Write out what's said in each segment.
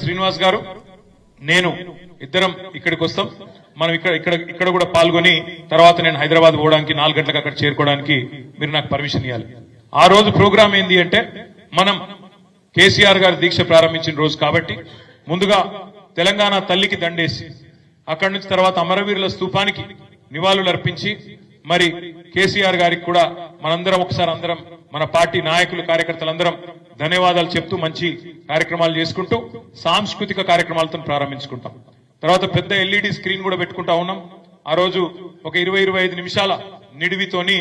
శ్రీనివాస్ గారు నేను ఇద్దరం ఇక్కడికి వస్తాం. మనం ఇక్కడ కూడా పాల్గొని తర్వాత నేను హైదరాబాద్ పోవడానికి 4 గంటలకు అక్కడ చేరుకోవడానికి మీరు నాకు పర్మిషన్ ఇవ్వాలి. ఆ రోజు ప్రోగ్రామ్ ఏంది అంటే మనం కేసీఆర్ గారు దీక్ష ప్రారంభించిన రోజు కాబట్టి ముందుగా తెలంగాణ తల్లికి దండేసి అక్కడి నుంచి తర్వాత అమరవీరుల స్తూపానికి నివాళులు అర్పించి మరి కేసీఆర్ గారికి కూడా మనందరం ఒకసారి అందరం మన పార్టీ నాయకులు కార్యకర్తలందరం ధన్యవాదాలు చెప్తూ మంచి కార్యక్రమాలు చేసుకుంటూ సాంస్కృతిక కార్యక్రమాలతో ప్రారంభించుకుంటాం. తర్వాత పెద్ద ఎల్ఈడి స్క్రీన్ కూడా పెట్టుకుంటా ఉన్నాం. ఆ రోజు ఒక 20-25 నిమిషాల నిడివితోని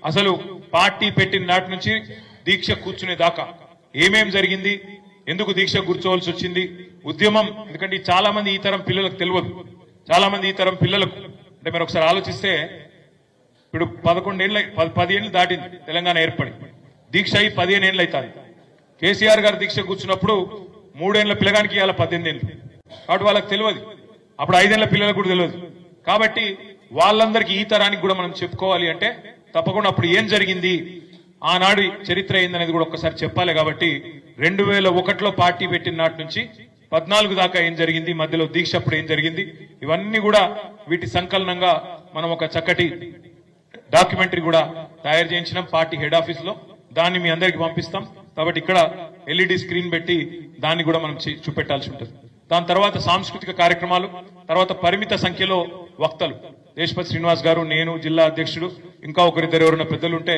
అసలు పార్టీ పెట్టిన నాటి నుంచి దీక్ష కూర్చునే దాకా ఏమేం జరిగింది, ఎందుకు దీక్ష కూర్చోవలసి వచ్చింది, ఉద్యమం. ఎందుకంటే చాలా మంది ఈ తరం పిల్లలకు తెలియదు. చాలా మంది ఈ తరం పిల్లలకు అంటే మీరు ఒకసారి ఆలోచిస్తే ఇప్పుడు 10 ఏళ్ళు దాటింది తెలంగాణ ఏర్పడి, దీక్ష అయి 15 ఏళ్ళు అవుతుంది. కేసీఆర్ గారు దీక్ష కూర్చున్నప్పుడు 3 ఏళ్ల పిల్లగానికి ఇవాళ 18 ఏళ్ళు. కాబట్టి వాళ్ళకి తెలియదు, అప్పుడు 5 ఏళ్ల పిల్లలకు కూడా తెలియదు. కాబట్టి వాళ్ళందరికీ ఈ తరానికి కూడా మనం చెప్పుకోవాలి అంటే తప్పకుండా అప్పుడు ఏం జరిగింది, ఆనాడు చరిత్ర ఏందనేది కూడా ఒక్కసారి చెప్పాలి. కాబట్టి 2001లో పార్టీ పెట్టిన నాటి నుంచి 14 దాకా ఏం జరిగింది, మధ్యలో దీక్ష అప్పుడు ఏం జరిగింది, ఇవన్నీ కూడా వీటి సంకలనంగా మనం ఒక చక్కటి డాక్యుమెంటరీ కూడా తయారు చేయించినాం పార్టీ హెడ్ ఆఫీస్ లో. దాన్ని మీ అందరికి పంపిస్తాం. కాబట్టి ఇక్కడ ఎల్ఈడి స్క్రీన్ పెట్టి దాన్ని కూడా మనం చూపెట్టాల్సి ఉంటుంది. దాని తర్వాత సాంస్కృతిక కార్యక్రమాలు, తర్వాత పరిమిత సంఖ్యలో వక్తలు, దేశపతి శ్రీనివాస్ గారు, నేను, జిల్లా అధ్యక్షుడు, ఇంకా ఒకరిద్దరు ఎవరైనా పెద్దలు ఉంటే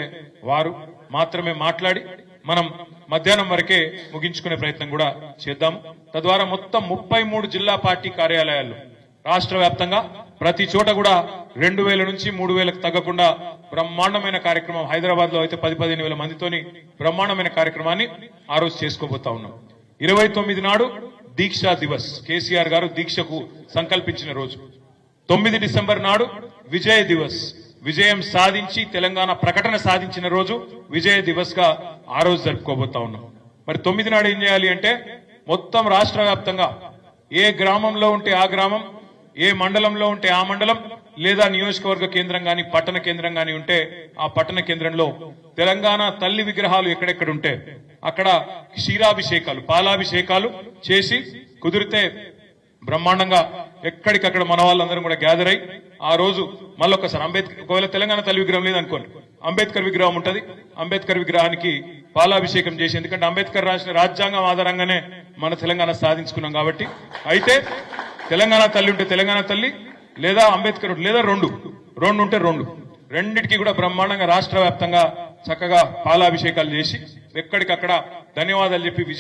వారు మాత్రమే మాట్లాడి మనం మధ్యాహ్నం వరకే ముగించుకునే ప్రయత్నం కూడా చేద్దాం. తద్వారా మొత్తం 33 జిల్లా పార్టీ కార్యాలయాల్లో రాష్ట్ర వ్యాప్తంగా ప్రతి చోట కూడా 2000 నుంచి 3000కు తగ్గకుండా బ్రహ్మాండమైన కార్యక్రమం, హైదరాబాద్ లో అయితే 10-15 వేల మందితోని బ్రహ్మాండమైన కార్యక్రమాన్ని ఆ రోజు చేసుకోబోతా ఉన్నాం. 29 నాడు దీక్షా దివస్, కేసీఆర్ గారు దీక్షకు సంకల్పించిన రోజు. 9 డిసెంబర్ నాడు విజయ దివస్, విజయం సాధించి తెలంగాణ ప్రకటన సాధించిన రోజు విజయ దివస్ గా ఆ రోజు జరుపుకోబోతా ఉన్నాం. మరి 9 నాడు ఏం చేయాలి అంటే మొత్తం రాష్ట్ర వ్యాప్తంగా ఏ గ్రామంలో ఉంటే ఆ గ్రామం, ఏ మండలంలో ఉంటే ఆ మండలం, లేదా నియోజకవర్గ కేంద్రం గాని పట్టణ కేంద్రం గాని ఉంటే ఆ పట్టణ కేంద్రంలో తెలంగాణ తల్లి విగ్రహాలు ఎక్కడెక్కడ ఉంటే అక్కడ క్షీరాభిషేకాలు, పాలాభిషేకాలు చేసి కుదిరితే బ్రహ్మాండంగా ఎక్కడికక్కడ మన వాళ్ళందరం కూడా గ్యాదర్ అయి ఆ రోజు మళ్ళొక్కసారి ఒకవేళ తెలంగాణ తల్లి విగ్రహం లేదనుకోండి, అంబేద్కర్ విగ్రహం ఉంటది, అంబేద్కర్ విగ్రహానికి పాలాభిషేకం చేసి, ఎందుకంటే అంబేద్కర్ రాసిన రాజ్యాంగం ఆధారంగానే మన తెలంగాణ సాధించుకున్నాం. కాబట్టి అయితే తెలంగాణ తల్లి ఉంటే తెలంగాణ తల్లి, లేదా అంబేద్కర్ లేదా రెండు ఉంటే రెండింటికి కూడా బ్రహ్మాండంగా రాష్ట్ర వ్యాప్తంగా చక్కగా పాలాభిషేకాలు చేసి ఎక్కడికక్కడ ధన్యవాదాలు చెప్పి